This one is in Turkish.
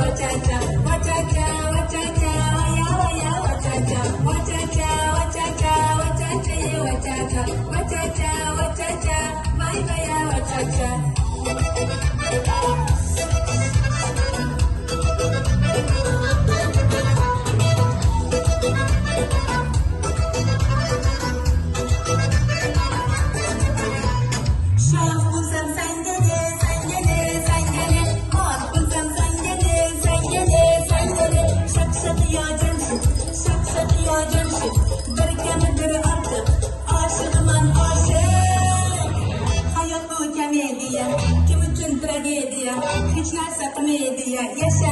wachacha, wachacha, wachacha, waya, waya, wachacha, wachacha, wachacha, wachacha, ye wachacha, wachacha, wachacha, bye bye, wachacha. Kim için tragediya, hiç narsa komediya, yaşa